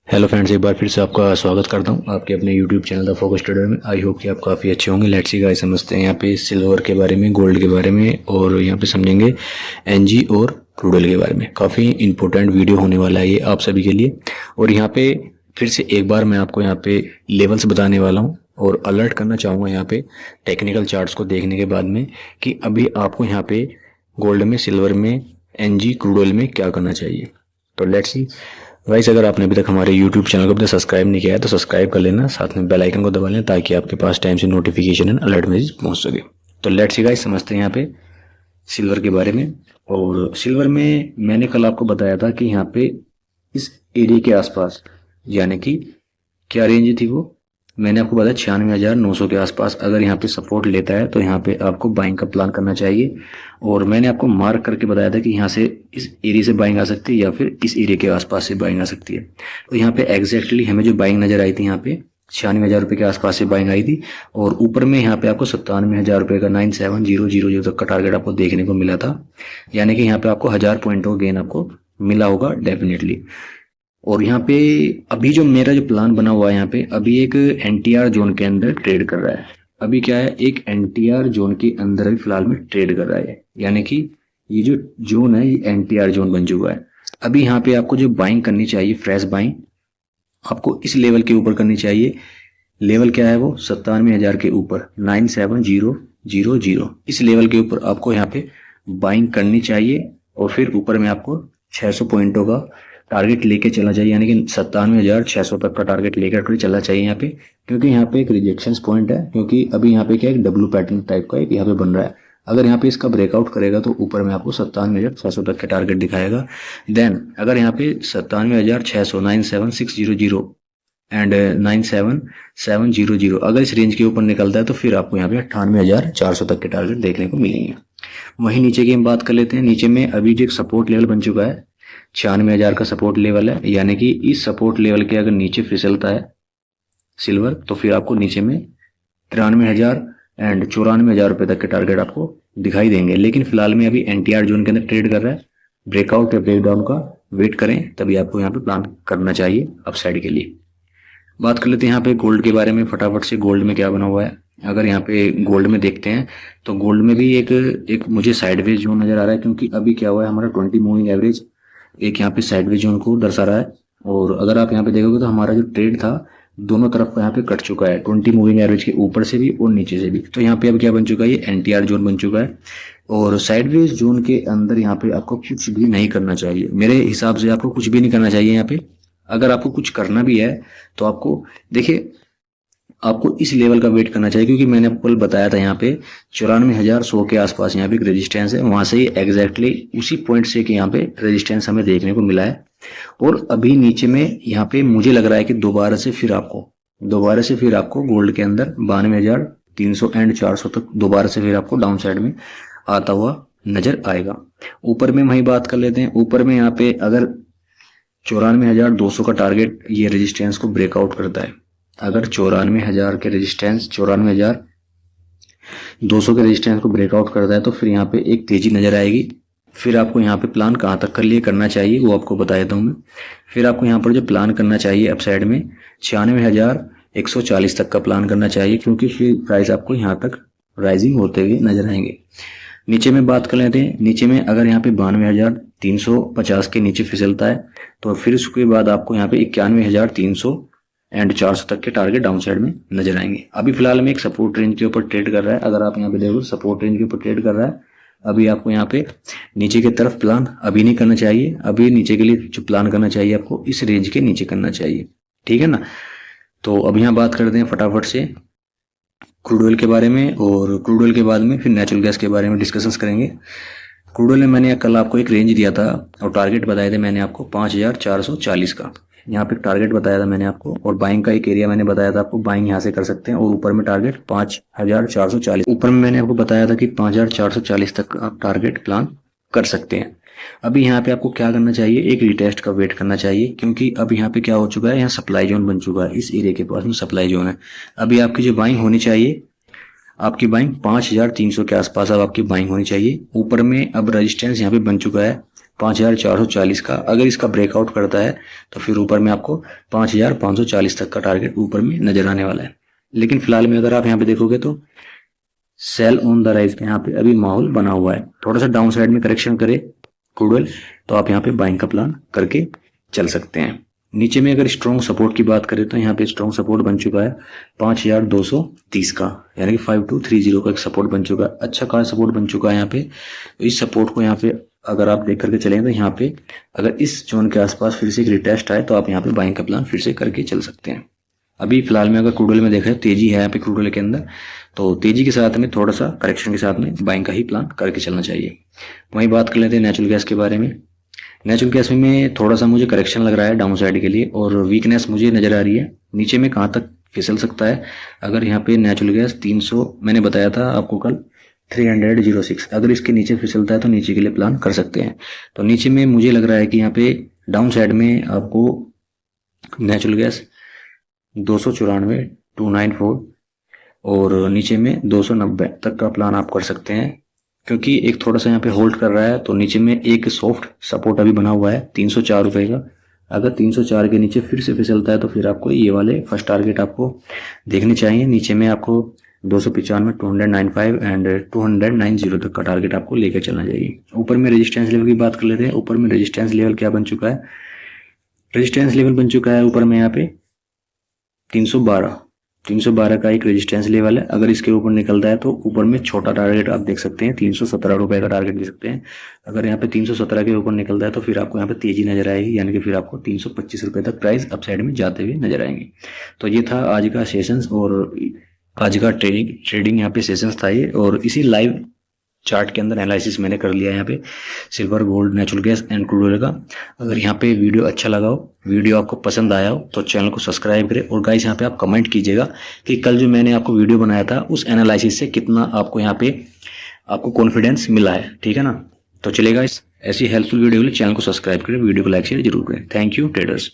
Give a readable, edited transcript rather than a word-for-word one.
Hello friends, एक बार फिर से आपका स्वागत करता हूं आपके अपने YouTube channel the focus trader में। आई होप कि आप काफ़ी अच्छे होंगे। लेट्स सी गाइस, समझते हैं यहाँ पे सिल्वर के बारे में, गोल्ड के बारे में, और यहाँ पे समझेंगे एनजी और क्रूड ऑयल के बारे में। काफ़ी इंपॉर्टेंट वीडियो होने वाला है ये आप सभी के लिए। और यहाँ पे फिर से एक बार मैं आपको यहाँ पे लेवल्स बताने वाला हूँ और अलर्ट करना चाहूँगा यहाँ पे टेक्निकल चार्ट्स को देखने के बाद में कि अभी आपको यहाँ पे गोल्ड में, सिल्वर में, एनजी, क्रूड ऑयल में क्या करना चाहिए। तो लेट्स सी गाइस, अगर आपने अभी तक हमारे YouTube चैनल को अभी तक सब्सक्राइब नहीं किया है तो सब्सक्राइब कर लेना, साथ में बेल आइकन को दबा लेना ताकि आपके पास टाइम से नोटिफिकेशन एंड अलर्ट मैसेज पहुंच सके। तो लेट्स सी गाइस, समझते हैं यहाँ पे सिल्वर के बारे में। और सिल्वर में मैंने कल आपको बताया था कि यहाँ पे इस एरिया के आसपास, यानी कि क्या रेंज थी वो, मैंने आपको बताया 96,900 के आसपास अगर यहाँ पे सपोर्ट लेता है तो यहाँ पे आपको बाइंग का प्लान करना चाहिए। और मैंने आपको मार्क करके बताया था कि यहाँ से इस एरिया से बाइंग आ सकती है या फिर इस एरिया के आसपास से बाइंग आ सकती है। तो यहाँ पे एग्जैक्टली हमें जो बाइंग नजर आई थी, यहाँ पे 96,000 रुपये के आसपास से बाइंग आई थी। और ऊपर में यहाँ पे आपको 97,000 रुपये का 9700 तक का टारगेट आपको देखने को मिला था, यानी कि यहाँ पे आपको 1000 पॉइंटों का गेन आपको मिला होगा डेफिनेटली। और यहाँ पे अभी जो मेरा जो प्लान बना हुआ है, यहाँ पे अभी एक एनटीआर जोन के अंदर ट्रेड कर रहा है। अभी क्या है, एक एनटीआर जोन के अंदर अभी फिलहाल में ट्रेड कर रहा है, यानी कि ये जो जोन है ये एनटीआर जोन बन चुका है। अभी यहाँ पे आपको जो बाइंग करनी चाहिए, फ्रेश बाइंग आपको इस लेवल के ऊपर करनी चाहिए। लेवल क्या है वो, 97,000 के ऊपर, 97,000 इस लेवल के ऊपर आपको यहाँ पे बाइंग करनी चाहिए। और फिर ऊपर में आपको 600 पॉइंटों का टारगेट लेके चलना चाहिए, यानी कि 97,600 तक का टारगेट लेकर चलना चाहिए यहाँ पे। क्योंकि यहाँ पे एक रिजेक्शन पॉइंट है, क्योंकि अभी यहाँ पे क्या एक डब्ल्यू पैटर्न टाइप का एक यहाँ पे बन रहा है। अगर यहाँ पे इसका ब्रेकआउट करेगा तो ऊपर में आपको 97,600 तक के टारगेट दिखाएगा। देन अगर यहाँ पे 97,600, 97,600 एंड 97,700 अगर इस रेंज के ऊपर निकलता है तो फिर आपको यहाँ पे 98,400 तक के टारगेट देखने को मिलेंगे। वहीं नीचे की हम बात कर लेते हैं। नीचे में अभी जो एक सपोर्ट लेवल बन चुका है, 96,000 का सपोर्ट लेवल है, यानी कि इस सपोर्ट लेवल के अगर नीचे फिसलता है सिल्वर तो फिर आपको नीचे में 93,000 एंड 94,000 रुपये तक के टारगेट आपको दिखाई देंगे। लेकिन फिलहाल में अभी एनटीआर जोन के अंदर ट्रेड कर रहा है। ब्रेकआउट या ब्रेकडाउन का वेट करें, तभी आपको यहाँ पे प्लान करना चाहिए अपसाइड के लिए। बात कर लेते हैं यहाँ पे गोल्ड के बारे में फटाफट से। गोल्ड में क्या बना हुआ है, अगर यहाँ पे गोल्ड में देखते हैं तो गोल्ड में भी एक मुझे साइडवेज जोन नजर आ रहा है, क्योंकि अभी क्या हुआ है, हमारा 20 मूविंग एवरेज एक यहाँ पे साइडवेज जोन को दर्शा रहा है। और अगर आप यहाँ पे देखोगे तो हमारा जो ट्रेड था दोनों तरफ यहाँ पे कट चुका है, 20 मूविंग एवरेज के ऊपर से भी और नीचे से भी। तो यहाँ पे अब क्या बन चुका है, ये एनटीआर जोन बन चुका है। और साइडवेज जोन के अंदर यहाँ पे आपको कुछ भी नहीं करना चाहिए, मेरे हिसाब से आपको कुछ भी नहीं करना चाहिए यहाँ पे। अगर आपको कुछ करना भी है तो आपको देखिए, आपको इस लेवल का वेट करना चाहिए, क्योंकि मैंने आपको कल बताया था यहाँ पे 94,100 के आसपास यहाँ पे एक रेजिस्टेंस है, वहां से ही एग्जैक्टली उसी पॉइंट से कि यहाँ पे रेजिस्टेंस हमें देखने को मिला है। और अभी नीचे में यहाँ पे मुझे लग रहा है कि दोबारा से फिर आपको गोल्ड के अंदर 92,300 एंड 400 तक दोबारा से फिर आपको डाउन साइड में आता हुआ नजर आएगा। ऊपर में वही बात कर लेते हैं। ऊपर में यहाँ पे अगर 94,200 का टारगेट ये रेजिस्टेंस को ब्रेकआउट करता है, अगर 94,000 के रेजिस्टेंस 94,200 के रेजिस्टेंस को ब्रेकआउट करता है तो फिर यहाँ पे एक तेजी नजर आएगी। फिर आपको यहाँ पे प्लान कहाँ तक कर लिए करना चाहिए वो आपको बता देता हूँ मैं। फिर आपको यहाँ पर जो प्लान करना चाहिए अपसाइड में 96,140 तक का प्लान करना चाहिए, क्योंकि फिर प्राइस आपको यहाँ तक राइजिंग होते हुए नजर आएंगे। नीचे में बात कर लेते हैं। नीचे में अगर यहाँ पे 92,350 के नीचे फिसलता है तो फिर उसके बाद आपको यहाँ पे 91,300 एंड 400 तक के टारगेट डाउन साइड में नजर आएंगे। अभी फिलहाल में एक सपोर्ट रेंज के ऊपर ट्रेड कर रहा है। अगर आप यहाँ पे देखो सपोर्ट रेंज के ऊपर ट्रेड कर रहा है। अभी आपको यहाँ पे नीचे की तरफ प्लान अभी नहीं करना चाहिए। अभी नीचे के लिए जो प्लान करना चाहिए आपको इस रेंज के नीचे करना चाहिए, ठीक है ना। तो अब यहाँ बात करते हैं फटाफट से क्रूड ऑयल के बारे में, और क्रूड ऑयल के बाद में फिर नेचुरल गैस के बारे में डिस्कशंस करेंगे। क्रूड ऑयल में मैंने कल आपको एक रेंज दिया था और टारगेट बताए थे मैंने आपको 5,440 का। यहाँ पे टारगेट बताया था मैंने आपको, और बाइंग का एक एरिया मैंने बताया था आपको, बाइंग यहाँ से कर सकते हैं। और ऊपर में टारगेट 5,440, ऊपर में मैंने आपको बताया था कि 5,440 तक आप टारगेट प्लान कर सकते हैं। अभी यहाँ पे आपको क्या करना चाहिए, एक रिटेस्ट का वेट करना चाहिए, क्योंकि अब यहाँ पे क्या हो चुका है, यहाँ सप्लाई जोन बन चुका है। इस एरिया के पास में सप्लाई जोन है। अभी आपकी जो बाइंग होनी चाहिए, आपकी बाइंग 5,300 के आसपास अब आपकी बाइंग होनी चाहिए। ऊपर में अब रेजिस्टेंस यहाँ पे बन चुका है 5440 का। अगर इसका ब्रेकआउट करता है तो फिर ऊपर में आपको 5540 तक का टारगेट ऊपर में नजर आने वाला है। लेकिन फिलहाल में अगर आप यहाँ पे देखोगे तो सेल ऑन द राइज पे यहाँ पे अभी माहौल बना हुआ है। थोड़ा सा डाउन साइड में करेक्शन करे क्रूड ऑयल तो आप यहाँ पे बाइंग का प्लान करके चल सकते हैं। नीचे में अगर स्ट्रॉन्ग सपोर्ट की बात करें तो यहाँ पे स्ट्रॉन्ग सपोर्ट बन चुका है 5230 का, यानी कि 5230 का एक सपोर्ट बन चुका है। अच्छा खासा सपोर्ट बन चुका है यहाँ पे। तो इस सपोर्ट को यहाँ पे अगर आप देख करके चलेंगे तो यहाँ पे अगर इस जोन के आसपास फिर से एक रिटेस्ट आए तो आप यहाँ पे बाइंग का प्लान फिर से करके चल सकते हैं। अभी फिलहाल में अगर क्रूड ऑयल में देखा है तेजी है यहाँ पे क्रूड ऑयल के अंदर, तो तेजी के साथ में थोड़ा सा करेक्शन के साथ में बाइंग का ही प्लान करके चलना चाहिए। वहीं बात कर लेते हैं नेचुरल गैस के बारे में। नेचुरल गैस में थोड़ा सा मुझे करेक्शन लग रहा है डाउन साइड के लिए, और वीकनेस मुझे नजर आ रही है। नीचे में कहाँ तक फिसल सकता है, अगर यहाँ पे नेचुरल गैस 300 मैंने बताया था आपको कल 306, अगर इसके नीचे फिसलता है तो नीचे के लिए प्लान कर सकते हैं। तो नीचे में मुझे लग रहा है कि यहाँ पे डाउन साइड में आपको नेचुरल गैस 294 294 और नीचे में 290 तक का प्लान आप कर सकते हैं, क्योंकि एक थोड़ा सा यहाँ पे होल्ड कर रहा है। तो नीचे में एक सॉफ्ट सपोर्ट अभी बना हुआ है 304 रुपये का। अगर 304 के नीचे फिर से फिसलता है तो फिर आपको ये वाले फर्स्ट टारगेट आपको देखने चाहिए। नीचे में आपको 295 295 एंड 290 तक का टारगेट आपको लेकर चलना चाहिए। ऊपर में रेजिस्टेंस लेवल की बात कर लेते हैं। ऊपर में रेजिस्टेंस लेवल क्या बन चुका है, रेजिस्टेंस लेवल बन चुका है ऊपर में यहाँ पे 312 का एक रेजिस्टेंस लेवल है। अगर इसके ऊपर निकलता है तो ऊपर में छोटा टारगेट आप देख सकते हैं 317 रुपये का टारगेट देख सकते हैं। अगर यहाँ पे 317 के ऊपर निकलता है तो फिर आपको यहाँ पे तेजी नजर आएगी, यानी कि फिर आपको 325 रुपये तक प्राइस अपसाइड में जाते हुए नजर आएंगे। तो ये था आज का सेशंस और आज का ट्रेडिंग यहाँ पे सेशंस था ये, और इसी लाइव चार्ट के अंदर एनालिसिस मैंने कर लिया यहाँ पे silver, gold, natural gas and crude oil का। अगर यहाँ पे वीडियो अच्छा लगा हो, वीडियो आपको पसंद आया हो तो चैनल को सब्सक्राइब करें। और गाइस यहाँ पे आप कमेंट कीजिएगा कि कल जो मैंने आपको वीडियो बनाया था उस एनालिसिस से कितना आपको यहाँ पे आपको कॉन्फिडेंस मिला है, ठीक है ना। तो चलेगा, इस ऐसी हेल्पफुल वीडियो के लिए चैनल को सब्सक्राइब करें, वीडियो को लाइक शेयर जरूर करें। Thank you traders.